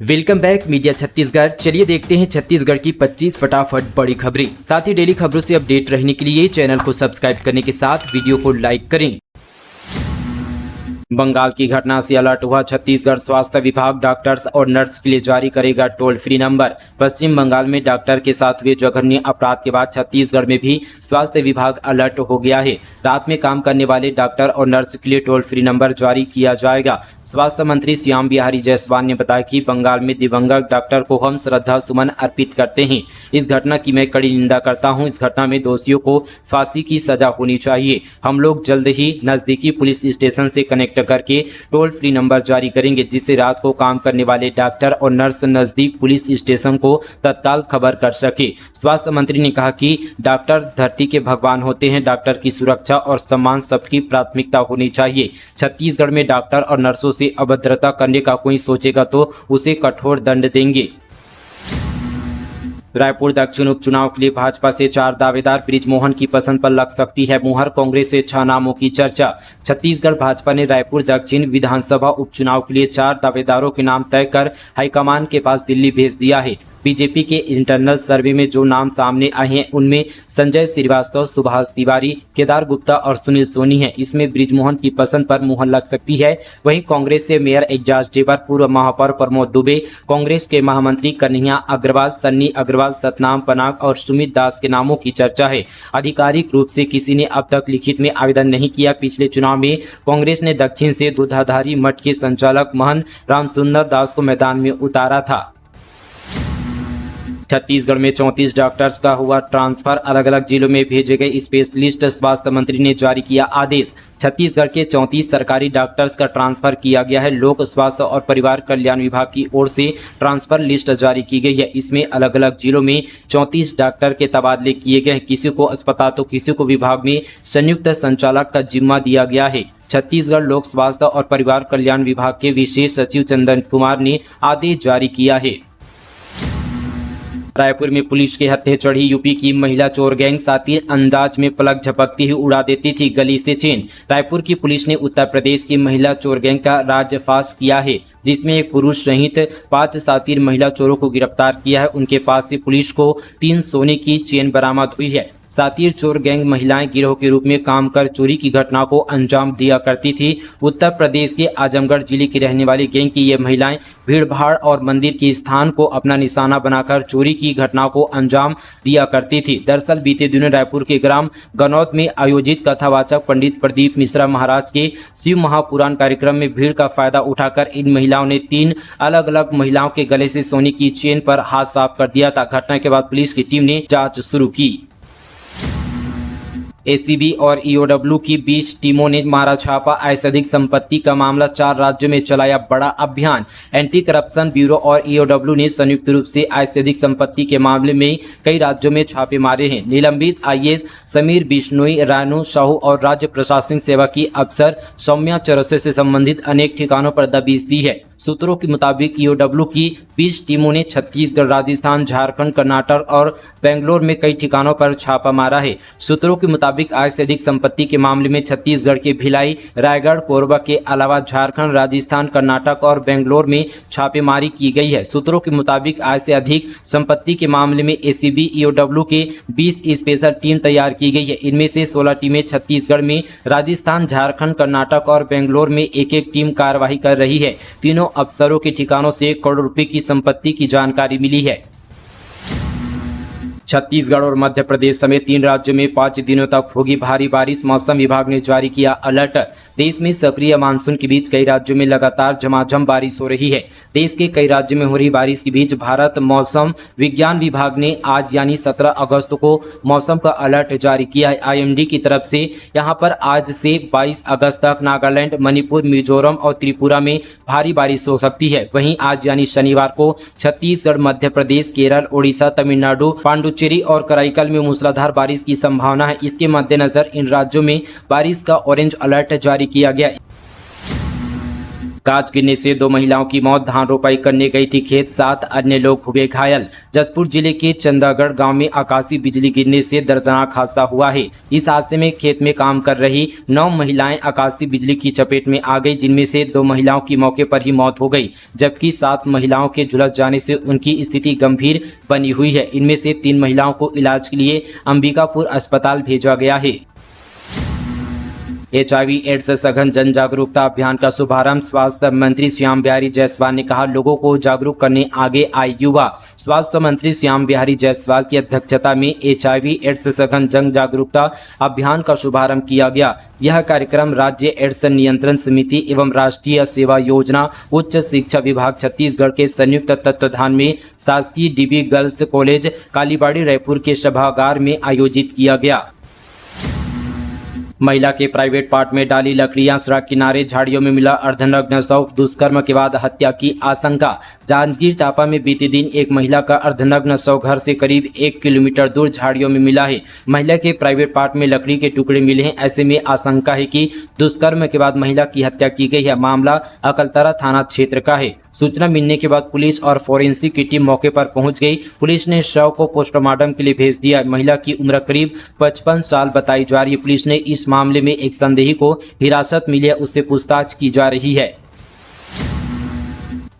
Welcome back media Chhattisgarh. चलिए देखते हैं छत्तीसगढ़ की 25 फटाफट बड़ी खबरें। साथ ही डेली खबरों से अपडेट रहने के लिए चैनल को सब्सक्राइब करने के साथ वीडियो को लाइक करें। बंगाल की घटना से अलर्ट हुआ छत्तीसगढ़ स्वास्थ्य विभाग। डॉक्टर्स और नर्स के लिए जारी करेगा टोल फ्री नंबर। पश्चिम बंगाल में डॉक्टर के साथ हुए जघन्य अपराध के बाद छत्तीसगढ़ में भी स्वास्थ्य विभाग अलर्ट हो गया है। रात में काम करने वाले डॉक्टर और नर्स के लिए टोल फ्री नंबर जारी किया जाएगा। स्वास्थ्य मंत्री श्याम बिहारी जायसवाल ने बताया कि बंगाल में दिवंगत डॉक्टर को हम श्रद्धा सुमन अर्पित करते हैं। इस घटना की मैं कड़ी निंदा करता हूं। इस घटना में दोषियों को फांसी की सजा होनी चाहिए। हम लोग जल्द ही नजदीकी पुलिस स्टेशन से कनेक्ट करके टोल फ्री नंबर जारी करेंगे, जिससे रात को काम करने वाले डॉक्टर और नर्स नजदीक पुलिस स्टेशन को तत्काल खबर कर सके। स्वास्थ्य मंत्री ने कहा कि डॉक्टर धरती के भगवान होते हैं। डॉक्टर की सुरक्षा और सम्मान सबकी प्राथमिकता होनी चाहिए। छत्तीसगढ़ में डॉक्टर और नर्सों से अभद्रता करने का कोई सोचेगा तो उसे कठोर दंड देंगे। रायपुर दक्षिण उपचुनाव के लिए भाजपा से 4 दावेदार। बृजमोहन की पसंद पर लग सकती है मुहर। कांग्रेस से 6 नामों की चर्चा। छत्तीसगढ़ भाजपा ने रायपुर दक्षिण विधानसभा उपचुनाव के लिए 4 दावेदारों के नाम तय कर हाईकमान के पास दिल्ली भेज दिया है। बीजेपी के इंटरनल सर्वे में जो नाम सामने आए हैं उनमें संजय श्रीवास्तव, सुभाष तिवारी, केदार गुप्ता और सुनील सोनी हैं। इसमें बृजमोहन की पसंद पर मुहर लग सकती है। वहीं कांग्रेस से मेयर एजाज ढेबर, पूर्व महापौर प्रमोद दुबे, कांग्रेस के महामंत्री कन्हैया अग्रवाल, सन्नी अग्रवाल, सतनाम पनाग और सुमित दास के नामों की चर्चा है। आधिकारिक रूप से किसी ने अब तक लिखित में आवेदन नहीं किया। पिछले चुनाव में कांग्रेस ने दक्षिण से दूधाधारी मठ के संचालक महंत रामसुंदर दास को मैदान में उतारा था। छत्तीसगढ़ में 34 डॉक्टर्स का हुआ ट्रांसफर। अलग अलग जिलों में भेजे गए स्पेशलिस्ट। स्वास्थ्य मंत्री ने जारी किया आदेश। छत्तीसगढ़ के 34 सरकारी डॉक्टर्स का ट्रांसफर किया गया है। लोक स्वास्थ्य और परिवार कल्याण विभाग की ओर से ट्रांसफर लिस्ट जारी की गई है। इसमें अलग अलग जिलों में 34 डॉक्टर के तबादले किए गए हैं। किसी को अस्पताल तो किसी को विभाग में संयुक्त संचालक का जिम्मा दिया गया है। छत्तीसगढ़ लोक स्वास्थ्य और परिवार कल्याण विभाग के विशेष सचिव चंदन कुमार ने आदेश जारी किया है। रायपुर में पुलिस के हत्थे चढ़ी यूपी की महिला चोर गैंग। साथी अंदाज में पलक झपकती ही उड़ा देती थी गली से चेन। रायपुर की पुलिस ने उत्तर प्रदेश की महिला चोर गैंग का रार्डफाश किया है, जिसमें एक पुरुष सहित 5 साथी महिला चोरों को गिरफ्तार किया है। उनके पास से पुलिस को 3 सोने की चेन बरामद हुई है। साथी चोर गैंग महिलाएं गिरोह के रूप में काम कर चोरी की घटना को अंजाम दिया करती थी। उत्तर प्रदेश के आजमगढ़ जिले की रहने वाली गैंग की ये महिलाएं भीड़भाड़ और मंदिर के स्थान को अपना निशाना बनाकर चोरी की घटना को अंजाम दिया करती थी। दरअसल बीते दिनों रायपुर के ग्राम गनौत में आयोजित कथावाचक पंडित प्रदीप मिश्रा महाराज के शिव महापुराण कार्यक्रम में भीड़ का फायदा उठाकर इन महिलाओं ने 3 अलग अलग महिलाओं के गले से सोने की चेन पर हाथ साफ कर दिया था। घटना के बाद पुलिस की टीम ने जांच शुरू की। एसीबी और ईओडब्ल्यू की 20 टीमों ने मारा छापा। आय से अधिक संपत्ति का मामला। 4 राज्यों में चलाया बड़ा अभियान। एंटी करप्शन ब्यूरो और ईओडब्ल्यू ने संयुक्त रूप से आय से अधिक संपत्ति के मामले में कई राज्यों में छापे मारे हैं। निलंबित आईएएस समीर बिश्नोई, रानू साहू और राज्य प्रशासनिक सेवा की अफसर सौम्या चौरसे से संबंधित अनेक ठिकानों पर दबिश दी है। सूत्रों के मुताबिक ईओडब्ल्यू की 20 टीमों ने छत्तीसगढ़, राजस्थान, झारखंड, कर्नाटक और बेंगलोर में कई ठिकानों पर छापा मारा है। सूत्रों के मुताबिक आय से अधिक संपत्ति के मामले में छत्तीसगढ़ के भिलाई, रायगढ़, कोरबा के अलावा झारखंड, राजस्थान, कर्नाटक और बेंगलोर में छापेमारी की गई है। सूत्रों के मुताबिक आय से अधिक संपत्ति के मामले में एसीबी ईओडब्ल्यू के 20 स्पेशल टीम तैयार की गई है। इनमें से 16 टीमें छत्तीसगढ़ में, राजस्थान, झारखंड, कर्नाटक और बेंगलोर में एक तीम कार्रवाई कर रही है। तीनों अफसरों के ठिकानों से करोड़ रुपए की संपत्ति की जानकारी मिली है। छत्तीसगढ़ और मध्य प्रदेश समेत 3 राज्यों में 5 दिनों तक होगी भारी बारिश। मौसम विभाग ने जारी किया अलर्ट। देश में सक्रिय मानसून के बीच कई राज्यों में लगातार झमाझम बारिश हो रही है। देश के कई राज्यों में हो रही बारिश के बीच भारत मौसम विज्ञान विभाग ने आज यानी 17 अगस्त को मौसम का अलर्ट जारी किया है। आईएमडी की तरफ से यहां पर आज से 22 अगस्त तक नागालैंड, मणिपुर, मिजोरम और त्रिपुरा में भारी बारिश हो सकती है। वहीं आज यानी शनिवार को छत्तीसगढ़, मध्य प्रदेश, केरल, ओडिशा, तमिलनाडु, पांडुचेरी और कराईकल में मूसलाधार बारिश की संभावना है। इसके मद्देनजर इन राज्यों में बारिश का ऑरेंज अलर्ट जारी किया गया। कांच गिरने से 2 महिलाओं की मौत, धान रोपाई करने गई थी खेत, 7 अन्य लोग हुए घायल। जसपुर जिले के चंदागढ़ गांव में आकाशीय बिजली गिरने से दर्दनाक हादसा हुआ है। इस हादसे में खेत में काम कर रही 9 महिलाएं आकाशीय बिजली की चपेट में आ गई, जिनमें से 2 महिलाओं की मौके पर ही मौत हो गई, जबकि 7 महिलाओं के झुलस जाने से उनकी स्थिति गंभीर बनी हुई है। इनमें से 3 महिलाओं को इलाज के लिए अंबिकापुर अस्पताल भेजा गया है। HIV एड्स सघन जन जागरूकता अभियान का शुभारंभ स्वास्थ्य मंत्री श्याम बिहारी जायसवाल ने कहा, लोगों को जागरूक करने आगे आए युवा। स्वास्थ्य मंत्री श्याम बिहारी जायसवाल की अध्यक्षता में HIV एड्स सघन जन जागरूकता अभियान का शुभारंभ किया गया। यह कार्यक्रम राज्य एड्स नियंत्रण समिति एवं राष्ट्रीय सेवा योजना उच्च शिक्षा विभाग छत्तीसगढ़ के संयुक्त तत्वाधान में शासकीय DB girls college Kalibari Raipur के सभागार में आयोजित किया गया। महिला के प्राइवेट पार्ट में डाली लकड़ियां, सड़क किनारे झाड़ियों में मिला अर्धनग्न शव, दुष्कर्म के बाद हत्या की आशंका। जांजगीर चांपा में बीते दिन एक महिला का अर्धनग्न शव घर से करीब 1 किलोमीटर दूर झाड़ियों में मिला है। महिला के प्राइवेट पार्ट में लकड़ी के टुकड़े मिले हैं। ऐसे में आशंका है कि दुष्कर्म के बाद महिला की हत्या की गई है। मामला अकलतरा थाना क्षेत्र का है। सूचना मिलने के बाद पुलिस और फोरेंसिक की टीम मौके पर पहुंच गई। पुलिस ने शव को पोस्टमार्टम के लिए भेज दिया। महिला की उम्र करीब 55 साल बताई जा रही है। पुलिस ने इस मामले में एक संदेही को हिरासत मिली है, उससे पूछताछ की जा रही है।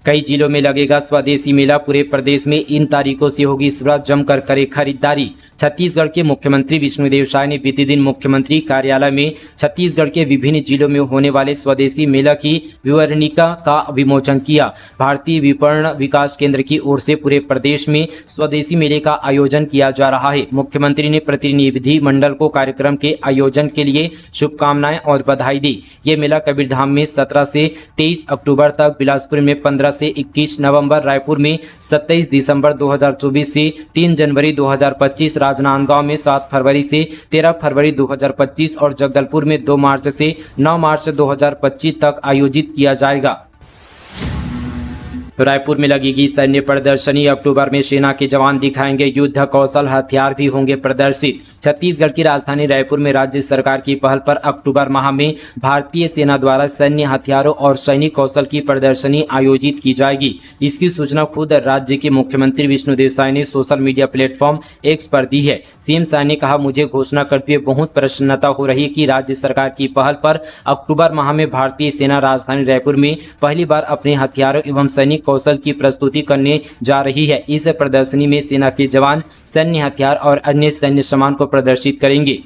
कई जिलों में लगेगा स्वदेशी मेला। पूरे प्रदेश में इन तारीखों से होगी शुरुआत, जमकर करे खरीदारी। छत्तीसगढ़ के मुख्यमंत्री विष्णुदेव साय ने बीते दिन मुख्यमंत्री कार्यालय में छत्तीसगढ़ के विभिन्न जिलों में होने वाले स्वदेशी मेला की विवरणिका का विमोचन किया। भारतीय विपणन विकास केंद्र की ओर से पूरे प्रदेश में स्वदेशी मेले का आयोजन किया जा रहा है। मुख्यमंत्री ने प्रतिनिधि मंडल को कार्यक्रम के आयोजन के लिए शुभकामनाएं और बधाई दी। ये मेला कबीरधाम में 17 से 23 अक्टूबर तक, बिलासपुर में 15 से 21 नवंबर, रायपुर में 27 दिसंबर 2024 से 3 जनवरी 2025, राजनांदगांव में 7 फरवरी से 13 फरवरी 2025 और जगदलपुर में 2 मार्च से 9 मार्च 2025 तक आयोजित किया जाएगा। रायपुर में लगेगी सैन्य प्रदर्शनी। अक्टूबर में सेना के जवान दिखाएंगे युद्ध कौशल, हथियार भी होंगे प्रदर्शित। छत्तीसगढ़ की राजधानी रायपुर में राज्य सरकार की पहल पर अक्टूबर माह में भारतीय सेना द्वारा सैन्य हथियारों और सैनिक कौशल की प्रदर्शनी आयोजित की जाएगी। इसकी सूचना खुद राज्य के मुख्यमंत्री विष्णुदेव साय ने सोशल मीडिया प्लेटफॉर्म X पर दी है। सीएम साय ने कहा, मुझे घोषणा करते हुए बहुत प्रसन्नता हो रही है कि राज्य सरकार की पहल पर अक्टूबर माह में भारतीय सेना राजधानी रायपुर में पहली बार अपने हथियारों एवं सैनिक कौशल की प्रस्तुति करने जा रही है। इस प्रदर्शनी में सेना के जवान सैन्य हथियार और अन्य सैन्य सामान को प्रदर्शित करेंगे।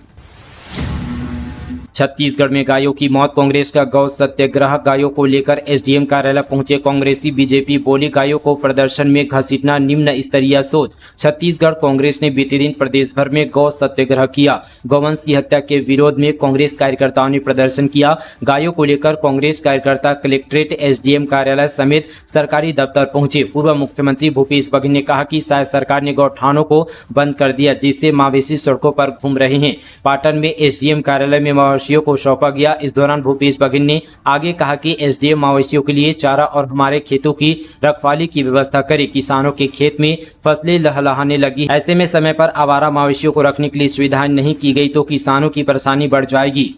छत्तीसगढ़ में गायों की मौत, कांग्रेस का गौ सत्याग्रह। गायों को लेकर SDM कार्यालय पहुंचे कांग्रेसी। बीजेपी बोली, गायों को प्रदर्शन में घसीटना निम्न स्तरीय सोच। छत्तीसगढ़ कांग्रेस ने बीते दिन प्रदेश भर में गौ सत्याग्रह किया। गौवंश की हत्या के विरोध में कांग्रेस कार्यकर्ताओं ने प्रदर्शन किया। गायों को लेकर कांग्रेस कार्यकर्ता कलेक्ट्रेट, SDM कार्यालय समेत सरकारी दफ्तर पहुंचे। पूर्व मुख्यमंत्री भूपेश बघेल ने कहा कि शायद सरकार ने गौठानों को बंद कर दिया, जिससे मवेशी सड़कों पर घूम रहे हैं। पाटन में SDM कार्यालय में मवेशियों को सौंपा गया। इस दौरान भूपेश बघेल ने आगे कहा कि SDM मवेशियों के लिए चारा और हमारे खेतों की रखवाली की व्यवस्था करे। किसानों के खेत में फसलें लहलहाने लगी, ऐसे में समय पर आवारा मवेशियों को रखने के लिए सुविधाएं नहीं की गई तो किसानों की परेशानी बढ़ जाएगी।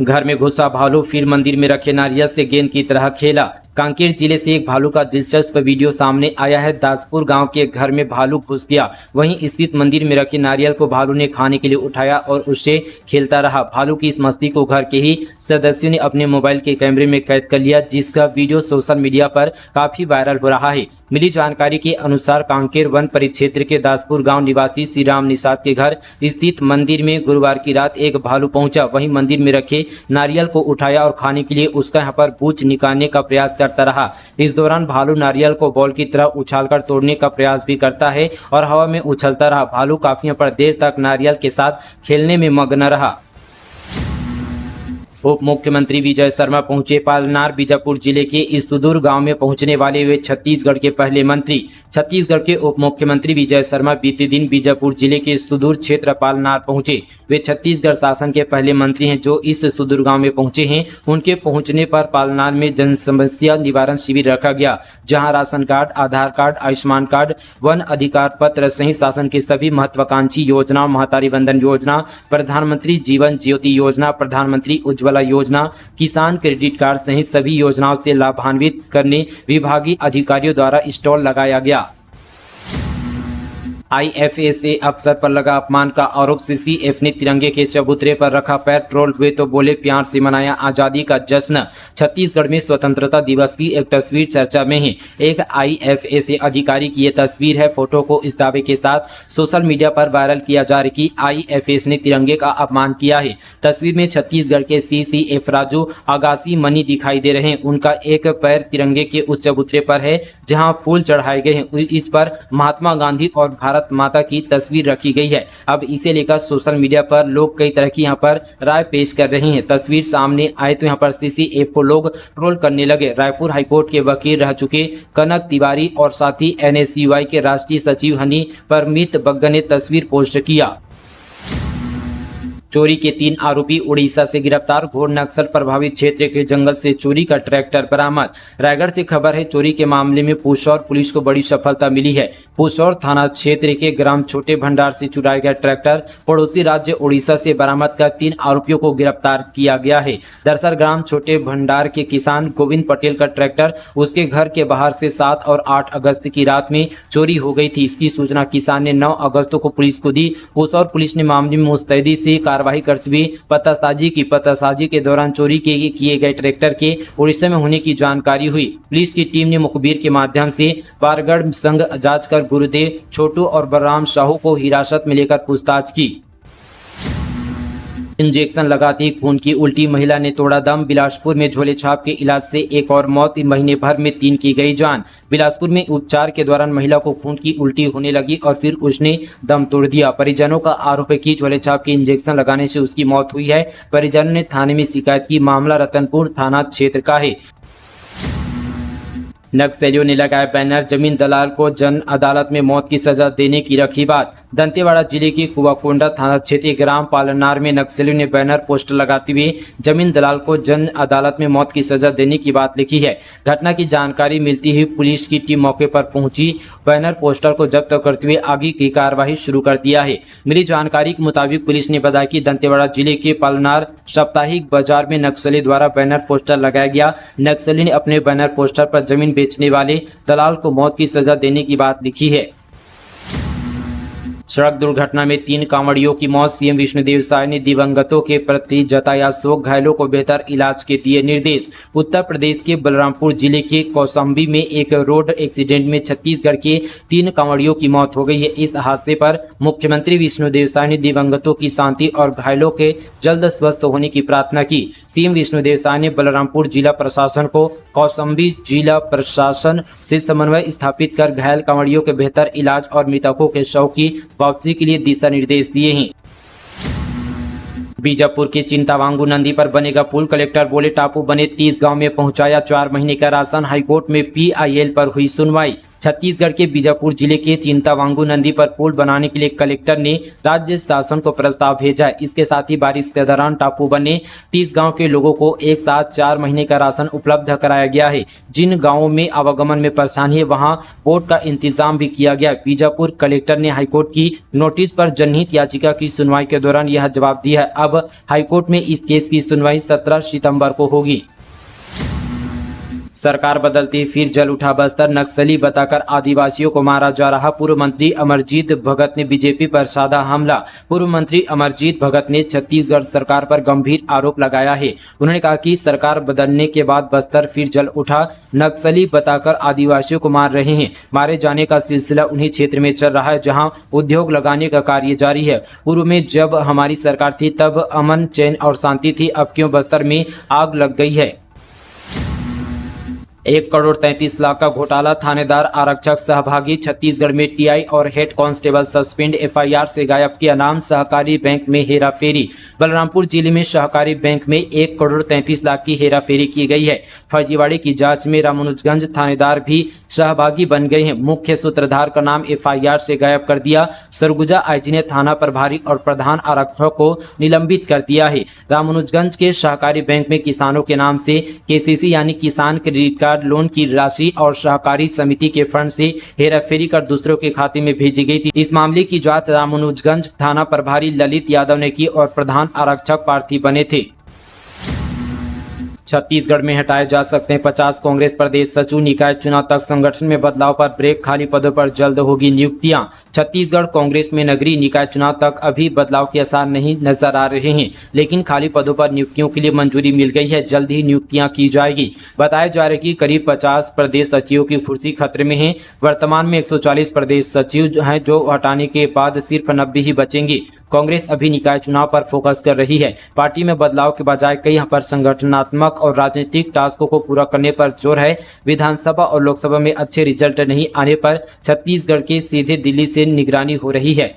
घर में घुसा भालू, फिर मंदिर में रखे नारियल से गेंद की तरह खेला। कांकेर जिले से एक भालू का दिलचस्प वीडियो सामने आया है। दासपुर गांव के घर में भालू घुस गया। वहीं स्थित मंदिर में रखे नारियल को भालू ने खाने के लिए उठाया और उससे खेलता रहा। भालू की इस मस्ती को घर के ही सदस्यों ने अपने मोबाइल के कैमरे में कैद कर लिया, जिसका वीडियो सोशल मीडिया पर काफी वायरल हो रहा है। मिली जानकारी के अनुसार कांकेर वन परिक्षेत्र के दासपुर गाँव निवासी श्री राम निषाद के घर स्थित मंदिर में गुरुवार की रात एक भालू पहुंचा। वहीं मंदिर में रखे नारियल को उठाया और खाने के लिए उसका यहाँ पर पूंछ निकालने का प्रयास करता रहा। इस दौरान भालू नारियल को बॉल की तरह उछालकर तोड़ने का प्रयास भी करता है और हवा में उछलता रहा। भालू काफी पर देर तक नारियल के साथ खेलने में मग्न रहा। उप मुख्यमंत्री विजय शर्मा पहुंचे पालनार। बीजापुर जिले के सुदूर गांव में पहुंचने वाले वे छत्तीसगढ़ के पहले मंत्री। छत्तीसगढ़ के उप मुख्यमंत्री विजय शर्मा बीते दिन बीजापुर जिले के सुदूर क्षेत्र पालनार पहुंचे। वे छत्तीसगढ़ शासन के पहले मंत्री हैं जो इस सुदूर गांव में पहुंचे हैं। उनके पहुंचने पर पालनार में जन समस्या निवारण शिविर रखा गया, जहां राशन कार्ड, आधार कार्ड, आयुष्मान कार्ड, वन अधिकार पत्र सहित शासन के सभी महत्वाकांक्षी योजनाओं, महतारी वंदन योजना, प्रधानमंत्री जीवन ज्योति योजना, प्रधानमंत्री उज्ज्वला उज्ज्वला योजना, किसान क्रेडिट कार्ड सहित सभी योजनाओं से लाभान्वित करने विभागीय अधिकारियों द्वारा स्टॉल लगाया गया। आईएफएसए अफसर पर लगा अपमान का आरोप, सीसीएफ ने तिरंगे के चबूतरे पर रखा पैर, ट्रोल हुए तो बोले प्यार से मनाया आजादी का जश्न। छत्तीसगढ़ में स्वतंत्रता दिवस की एक तस्वीर चर्चा में है। एक आईएफएसए अधिकारी की यह तस्वीर है। फोटो को इस दावे के साथ सोशल मीडिया पर वायरल किया जा रही कि आईएफएस ने तिरंगे का अपमान किया है। तस्वीर में छत्तीसगढ़ के सीसीएफ राजू आगासी मनी दिखाई दे रहे हैं। उनका एक पैर तिरंगे के उस चबूतरे पर है जहां फूल चढ़ाए गए हैं। इस पर महात्मा गांधी और भारत माता की तस्वीर रखी गई है। अब इसे लेकर सोशल मीडिया पर लोग कई तरह की यहां पर राय पेश कर रहे हैं। तस्वीर सामने आए तो यहां पर सीसीएफ को लोग ट्रोल करने लगे। रायपुर हाईकोर्ट के वकील रह चुके कनक तिवारी और साथ ही एनएसयूआई के राष्ट्रीय सचिव हनी परमीत बग्गा ने तस्वीर पोस्ट किया। चोरी के 3 आरोपी उड़ीसा से गिरफ्तार, घोर नक्सल प्रभावित क्षेत्र के जंगल से चोरी का ट्रैक्टर बरामद। रायगढ़ से खबर है, चोरी के मामले में पुसौर पुलिस को बड़ी सफलता मिली है। पुसौर थाना क्षेत्र के ग्राम छोटे भंडार से चुराया गया ट्रैक्टर पड़ोसी राज्य उड़ीसा से बरामद कर 3 आरोपियों को गिरफ्तार किया गया है। दरअसल ग्राम छोटे भंडार के किसान गोविंद पटेल का ट्रैक्टर उसके घर के बाहर से 7 और 8 अगस्त की रात में चोरी हो गई थी। इसकी सूचना किसान ने 9 अगस्त को पुलिस को दी। पुसौर पुलिस ने मामले में मुस्तैदी से कार्रवाई करते हुए पतासाजी के दौरान चोरी किए गए ट्रैक्टर के उड़ीसा में होने की जानकारी हुई। पुलिस की टीम ने मुखबिर के माध्यम से बारगढ़ संघ जांच कर गुरुदेव छोटू और बलराम साहू को हिरासत में लेकर पूछताछ की। इंजेक्शन लगाती खून की उल्टी, महिला ने तोड़ा दम। बिलासपुर में झोले छाप के इलाज से एक और मौत, महीने भर में 3 की गई जान। बिलासपुर में उपचार के दौरान महिला को खून की उल्टी होने लगी और फिर उसने दम तोड़ दिया। परिजनों का आरोप है कि झोले छाप के इंजेक्शन लगाने से उसकी मौत हुई है। परिजनों ने थाने में शिकायत की। मामला रतनपुर थाना क्षेत्र का है। नक्सलियों ने लगाया बैनर, जमीन दलाल को जन अदालत में मौत की सजा देने की रखी बात। दंतेवाड़ा जिले के कुआकोंडा थाना क्षेत्र ग्राम पालनार में नक्सलियों ने बैनर पोस्टर लगाते हुए जमीन दलाल को जन अदालत में मौत की सजा देने की बात लिखी है। घटना की जानकारी मिलती ही पुलिस की टीम मौके पर पहुंची, बैनर पोस्टर को जब्त करते हुए आगे की कार्रवाई शुरू कर दिया है। मिली जानकारी के मुताबिक पुलिस ने बताया कि दंतेवाड़ा जिले के पालनार साप्ताहिक बाजार में नक्सली द्वारा बैनर पोस्टर लगाया गया। नक्सली ने अपने बैनर पोस्टर पर जमीन बेचने वाले दलाल को मौत की सजा देने की बात लिखी है। सड़क दुर्घटना में 3 कांवड़ियों की मौत, सीएम विष्णुदेव साय ने दिवंगतों के प्रति जताया शोक, घायलों को बेहतर इलाज के दिए निर्देश। उत्तर प्रदेश के बलरामपुर जिले के कौशाम्बी में एक रोड एक्सीडेंट में छत्तीसगढ़ के 3 कांवड़ियों की मौत हो गई है। इस हादसे पर मुख्यमंत्री विष्णुदेव साय ने दिवंगतों की शांति और घायलों के जल्द स्वस्थ होने की प्रार्थना की। सीएम विष्णुदेव साय ने बलरामपुर जिला प्रशासन को कौशाम्बी जिला प्रशासन से समन्वय स्थापित कर घायल कांवड़ियों के बेहतर इलाज और मृतकों के शव की वापसी के लिए दिशा निर्देश दिए हैं। बीजापुर के चिंतावांगू नदी पर बनेगा पुल, कलेक्टर बोले टापू बने 30 गांव में पहुंचाया 4 महीने का राशन। हाईकोर्ट में पीआईएल पर हुई सुनवाई। छत्तीसगढ़ के बीजापुर जिले के चिंतावांगू नदी पर पुल बनाने के लिए कलेक्टर ने राज्य शासन को प्रस्ताव भेजा है। इसके साथ ही बारिश के दौरान टापू बने 30 गांव के लोगों को एक साथ 4 महीने का राशन उपलब्ध कराया गया है। जिन गांवों में आवागमन में परेशानी है वहां बोट का इंतजाम भी किया गया। बीजापुर कलेक्टर ने हाईकोर्ट की नोटिस पर जनहित याचिका की सुनवाई के दौरान यह जवाब दिया है। अब हाईकोर्ट में इस केस की सुनवाई 17 सितंबर को होगी। सरकार बदलती फिर जल उठा बस्तर, नक्सली बताकर आदिवासियों को मारा जा रहा। पूर्व मंत्री अमरजीत भगत ने बीजेपी पर साधा हमला। पूर्व मंत्री अमरजीत भगत ने छत्तीसगढ़ सरकार पर गंभीर आरोप लगाया है। उन्होंने कहा कि सरकार बदलने के बाद बस्तर फिर जल उठा, नक्सली बताकर आदिवासियों को मार रहे हैं। मारे जाने का सिलसिला उन्हीं क्षेत्र में चल रहा है जहां उद्योग लगाने का कार्य जारी है। पूर्व में जब हमारी सरकार थी तब अमन चैन और शांति थी, अब क्यों बस्तर में आग लग गई है। 1 करोड़ 33 लाख का घोटाला, थानेदार आरक्षक सहभागी। छत्तीसगढ़ में टीआई और हेड कांस्टेबल सस्पेंड, एफआईआर से गायब किया नाम। सहकारी बैंक में हेराफेरी। बलरामपुर जिले में सहकारी बैंक में 1 करोड़ 33 लाख की हेराफेरी की गई है। फर्जीवाड़े की जांच में रामानुजगंज थानेदार भी सहभागी बन गए हैं। मुख्य सूत्रधार का नाम एफआईआर से गायब कर दिया। सरगुजा आईजी ने थाना प्रभारी और प्रधान आरक्षक को निलंबित कर दिया है। रामानुजगंज के सहकारी बैंक में किसानों के नाम से केसीसी यानी किसान क्रेडिट कार्ड लोन की राशि और सहकारी समिति के फंड से हेराफेरी कर दूसरों के खाते में भेजी गई थी। इस मामले की जांच रामानुजगंज थाना प्रभारी ललित यादव ने की और प्रधान आरक्षक प्रार्थी बने थे। छत्तीसगढ़ में हटाए जा सकते हैं 50 कांग्रेस प्रदेश सचिव, निकाय चुनाव तक संगठन में बदलाव पर ब्रेक, खाली पदों पर जल्द होगी नियुक्तियां। छत्तीसगढ़ कांग्रेस में नगरीय निकाय चुनाव तक अभी बदलाव के आसार नहीं नजर आ रहे हैं, लेकिन खाली पदों पर नियुक्तियों के लिए मंजूरी मिल गई है। जल्द ही नियुक्तियां की जाएगी। बताया जा रहा है कि करीब 50 प्रदेश सचिवों की कुर्सी खतरे में है। वर्तमान में 140 प्रदेश सचिव हैं, जो हटाने के बाद सिर्फ 90 ही बचेंगे। कांग्रेस अभी निकाय चुनाव पर फोकस कर रही है। पार्टी में बदलाव के बजाय कई पर संगठनात्मक और राजनीतिक टास्कों को पूरा करने पर जोर है। विधानसभा और लोकसभा में अच्छे रिजल्ट नहीं आने पर छत्तीसगढ़ के सीधे दिल्ली से निगरानी हो रही है।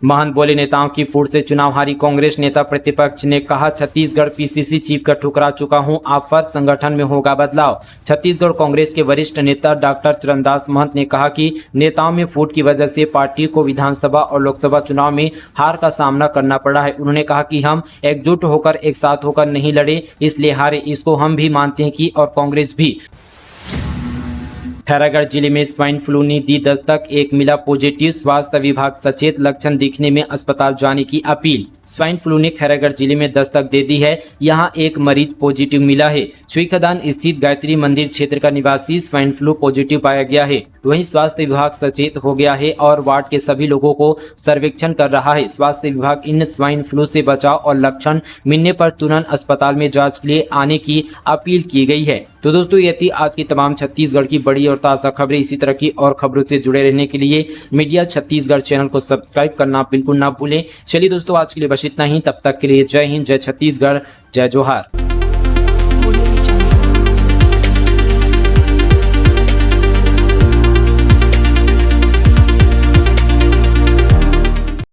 महंत बोले, नेताओं की फूट से चुनाव हारी कांग्रेस। नेता प्रतिपक्ष ने कहा, छत्तीसगढ़ पीसीसी चीफ का ठुकरा चुका हूं, आप फर्ज संगठन में होगा बदलाव। छत्तीसगढ़ कांग्रेस के वरिष्ठ नेता डॉक्टर चरणदास महंत ने कहा कि नेताओं में फूट की वजह से पार्टी को विधानसभा और लोकसभा चुनाव में हार का सामना करना पड़ा है। उन्होंने कहा कि हम एकजुट होकर, एक साथ होकर नहीं लड़े, इसलिए हारे। इसको हम भी मानते हैं कि और कांग्रेस भी। खैरागढ़ जिले में स्वाइन फ्लू ने दी दस्तक, एक मिला पॉजिटिव। स्वास्थ्य विभाग सचेत, लक्षण दिखने में अस्पताल जाने की अपील। स्वाइन फ्लू ने खैरागढ़ जिले में दस्तक दे दी है। यहां एक मरीज पॉजिटिव मिला है। छुईखदान स्थित गायत्री मंदिर क्षेत्र का निवासी स्वाइन फ्लू पॉजिटिव पाया गया है। वहीं स्वास्थ्य विभाग सचेत हो गया है और वार्ड के सभी लोगों को सर्वेक्षण कर रहा है। स्वास्थ्य विभाग इन स्वाइन फ्लू से बचाव और लक्षण मिलने पर तुरंत अस्पताल में जांच के लिए आने की अपील की गई है। तो दोस्तों, ये थी आज की तमाम छत्तीसगढ़ की बड़ी और ताज़ा खबरें। इसी तरह की और खबरों से जुड़े रहने के लिए मीडिया छत्तीसगढ़ चैनल को सब्सक्राइब करना बिल्कुल ना भूलें। चलिए दोस्तों, आज के लिए बस इतना ही। तब तक के लिए जय हिंद, जय छत्तीसगढ़, जय जोहार।